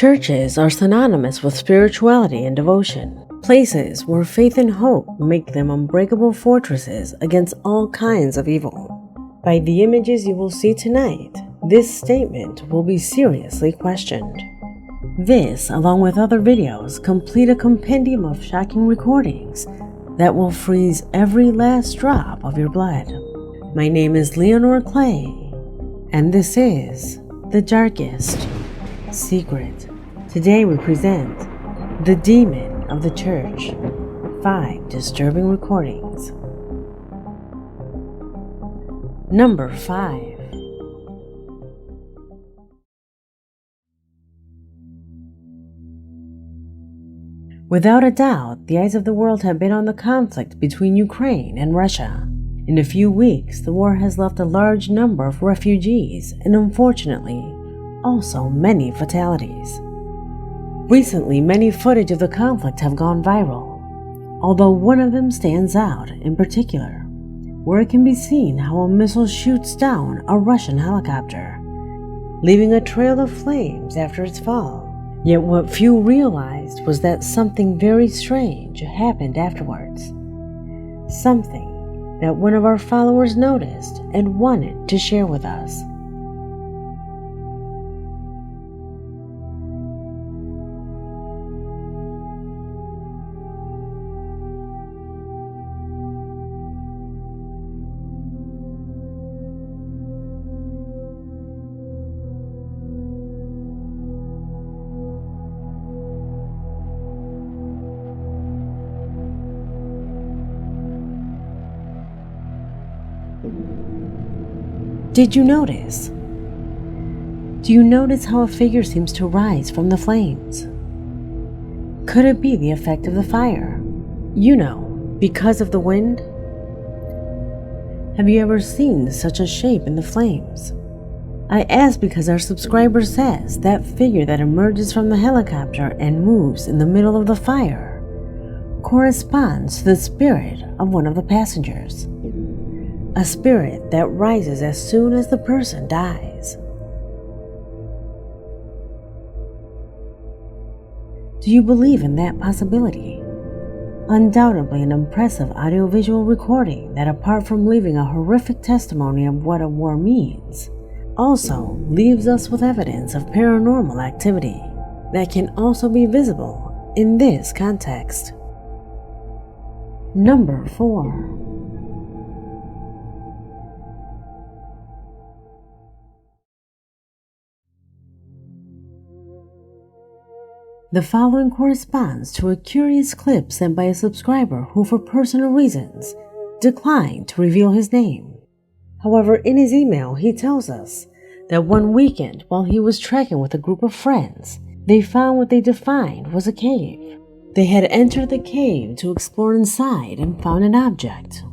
Churches are synonymous with spirituality and devotion, places where faith and hope make them unbreakable fortresses against all kinds of evil. By the images you will see tonight, this statement will be seriously questioned. This, along with other videos, complete a compendium of shocking recordings that will freeze every last drop of your blood. My name is Leonore Clay, and this is The Darkest Secret. Today we present The Demon of the Church, 5 disturbing recordings. Number 5. Without a doubt, the eyes of the world have been on the conflict between Ukraine and Russia. In a few weeks, the war has left a large number of refugees and, unfortunately, also many fatalities. Recently, many footage of the conflict have gone viral, although one of them stands out in particular, where it can be seen how a missile shoots down a Russian helicopter, leaving a trail of flames after its fall. Yet what few realized was that something very strange happened afterwards. Something that one of our followers noticed and wanted to share with us. Did you notice? Do you notice how a figure seems to rise from the flames? Could it be the effect of the fire? You know, because of the wind? Have you ever seen such a shape in the flames? I ask because our subscriber says that figure that emerges from the helicopter and moves in the middle of the fire corresponds to the spirit of one of the passengers. A spirit that rises as soon as the person dies. Do you believe in that possibility? Undoubtedly an impressive audiovisual recording that, apart from leaving a horrific testimony of what a war means, also leaves us with evidence of paranormal activity that can also be visible in this context. Number 4. The following corresponds to a curious clip sent by a subscriber who, for personal reasons, declined to reveal his name. However, in his email, he tells us that one weekend, while he was trekking with a group of friends, they found what they defined was a cave. They had entered the cave to explore inside and found an object,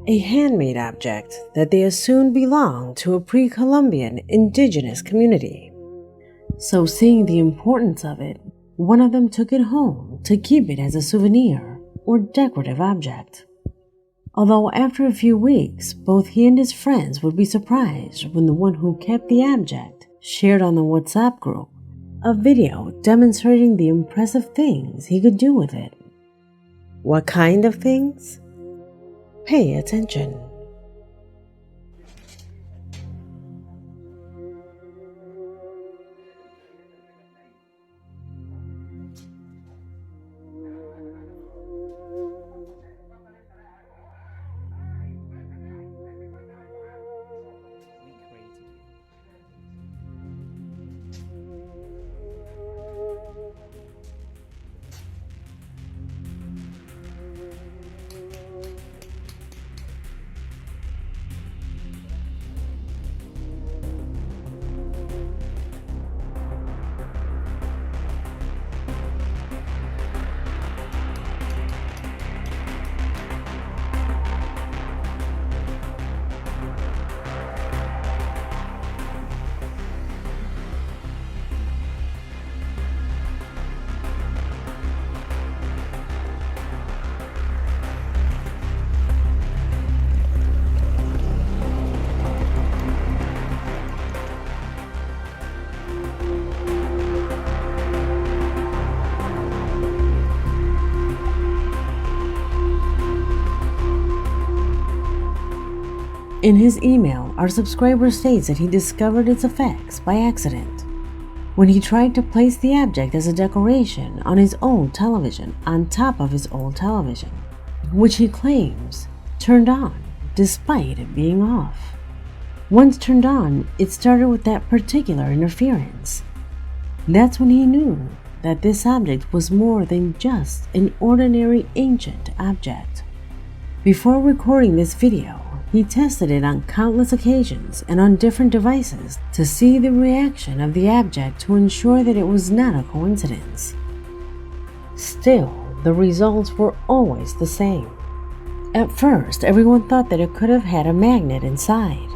a handmade object that they assumed belonged to a pre-Columbian indigenous community. So, seeing the importance of it, one of them took it home to keep it as a souvenir or decorative object. Although after a few weeks, both he and his friends would be surprised when the one who kept the object shared on the WhatsApp group a video demonstrating the impressive things he could do with it. What kind of things? Pay attention. In his email, our subscriber states that he discovered its effects by accident when he tried to place the object as a decoration on his old television on top of his old television, which he claims turned on despite it being off. Once turned on, it started with that particular interference. That's when he knew that this object was more than just an ordinary ancient object. Before recording this video, he tested it on countless occasions and on different devices to see the reaction of the object to ensure that it was not a coincidence. Still, the results were always the same. At first, everyone thought that it could have had a magnet inside.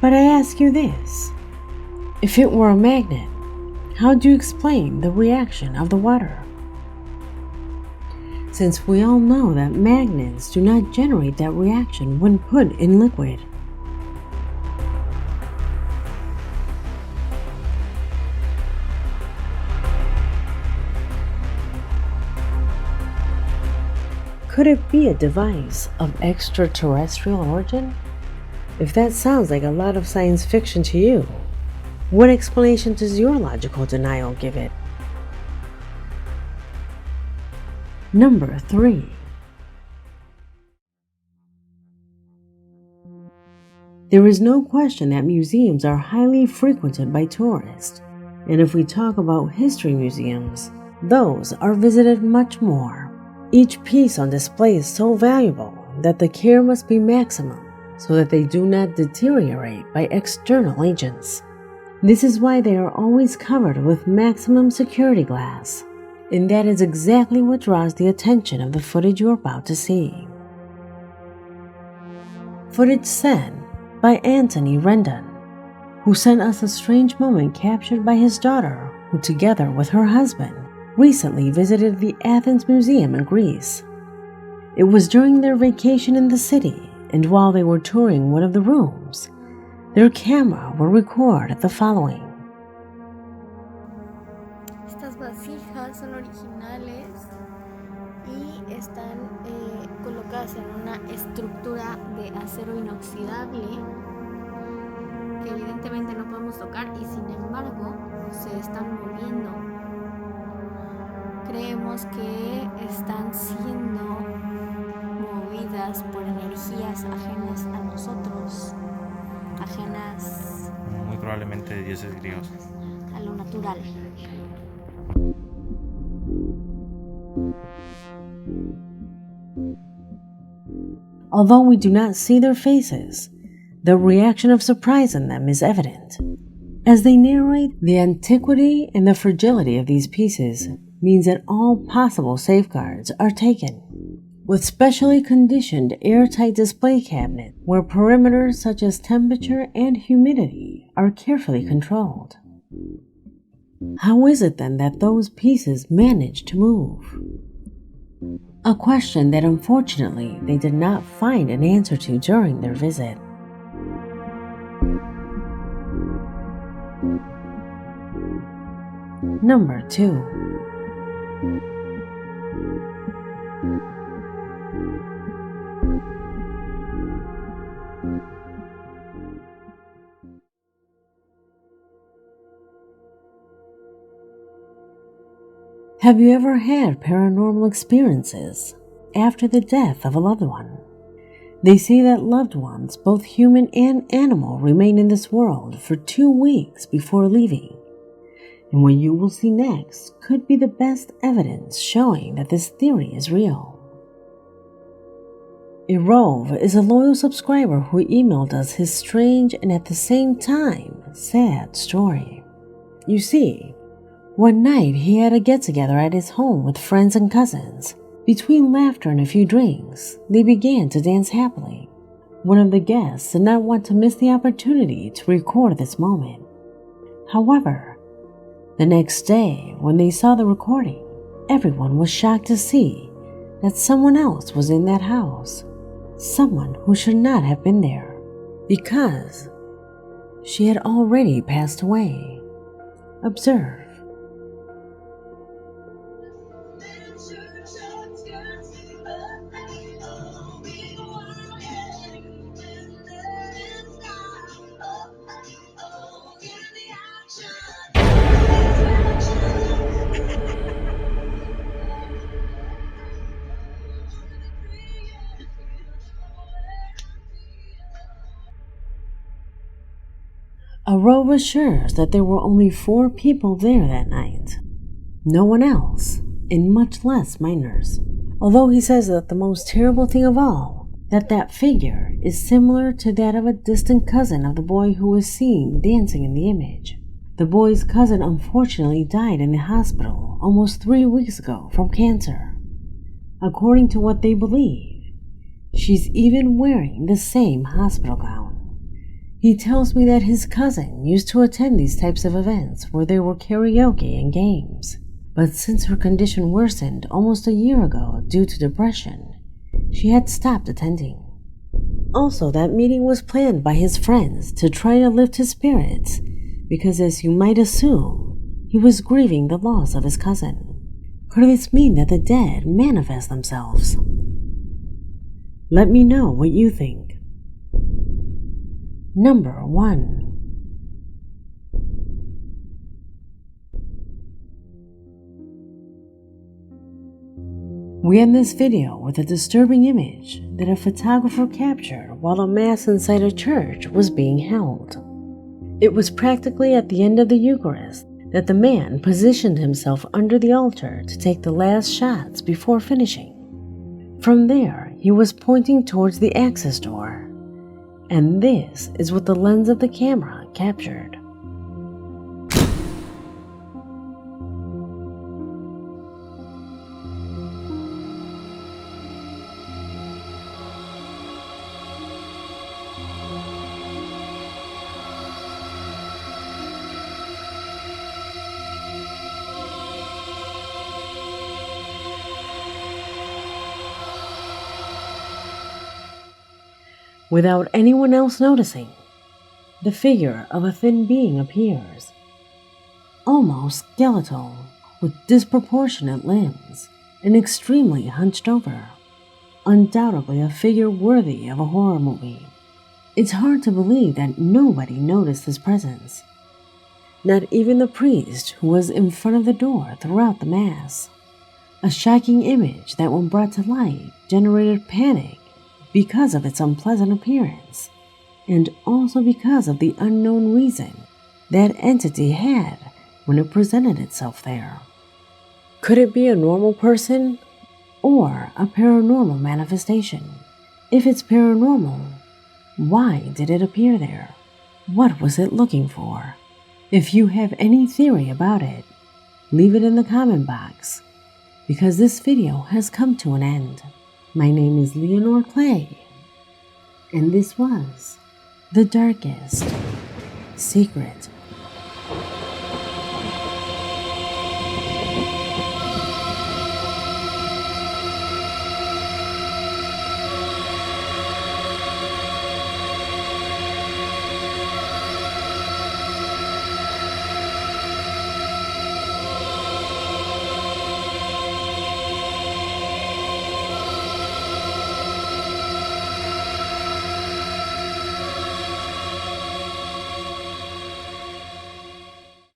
But I ask you this: if it were a magnet, how do you explain the reaction of the water? Since we all know that magnets do not generate that reaction when put in liquid. Could it be a device of extraterrestrial origin? If that sounds like a lot of science fiction to you, what explanation does your logical denial give it? Number 3. There is no question that museums are highly frequented by tourists, and if we talk about history museums, those are visited much more. Each piece on display is so valuable that the care must be maximum so that they do not deteriorate by external agents. This is why they are always covered with maximum security glass, and that is exactly what draws the attention of the footage you're about to see. Footage sent by Anthony Rendon, who sent us a strange moment captured by his daughter, who together with her husband recently visited the Athens Museum in Greece. It was during their vacation in the city, and while they were touring one of the rooms, their camera will record the following. Estas vasijas son originales y están colocadas en una estructura de acero inoxidable que evidentemente no podemos tocar y sin embargo se están moviendo. Creemos que están siendo movidas por energías ajenas a nosotros, ajenas muy probablemente de dioses griegos, a lo natural. Although we do not see their faces, the reaction of surprise in them is evident. As they narrate, the antiquity and the fragility of these pieces means that all possible safeguards are taken, with specially conditioned airtight display cabinets where parameters such as temperature and humidity are carefully controlled. How is it then that those pieces manage to move? A question that unfortunately they did not find an answer to during their visit. Number 2. Have you ever had paranormal experiences after the death of a loved one? They say that loved ones, both human and animal, remain in this world for 2 weeks before leaving. And what you will see next could be the best evidence showing that this theory is real. Irov is a loyal subscriber who emailed us his strange and at the same time sad story. You see, one night he had a get-together at his home with friends and cousins. Between laughter and a few drinks, they began to dance happily. One of the guests did not want to miss the opportunity to record this moment. However, the next day, when they saw the recording, everyone was shocked to see that someone else was in that house. Someone who should not have been there, because she had already passed away. Observe. A row assures that there were only 4 people there that night. No one else, and much less minors. Although he says that the most terrible thing of all, that figure is similar to that of a distant cousin of the boy who was seen dancing in the image. The boy's cousin unfortunately died in the hospital almost 3 weeks ago from cancer. According to what they believe, she's even wearing the same hospital gown. He tells me that his cousin used to attend these types of events where there were karaoke and games. But since her condition worsened almost a year ago due to depression, she had stopped attending. Also, that meeting was planned by his friends to try to lift his spirits because, as you might assume, he was grieving the loss of his cousin. Could this mean that the dead manifest themselves? Let me know what you think. Number 1. We end this video with a disturbing image that a photographer captured while a mass inside a church was being held. It was practically at the end of the Eucharist that the man positioned himself under the altar to take the last shots before finishing. From there, he was pointing towards the access door. And this is what the lens of the camera captured. Without anyone else noticing, the figure of a thin being appears, almost skeletal, with disproportionate limbs and extremely hunched over. Undoubtedly a figure worthy of a horror movie. It's hard to believe that nobody noticed his presence. Not even the priest who was in front of the door throughout the Mass. A shocking image that, when brought to light, generated panic because of its unpleasant appearance, and also because of the unknown reason that entity had when it presented itself there. Could it be a normal person or a paranormal manifestation? If it's paranormal, why did it appear there? What was it looking for? If you have any theory about it, leave it in the comment box, because this video has come to an end. My name is Leonore Clay, and this was The Darkest Secret.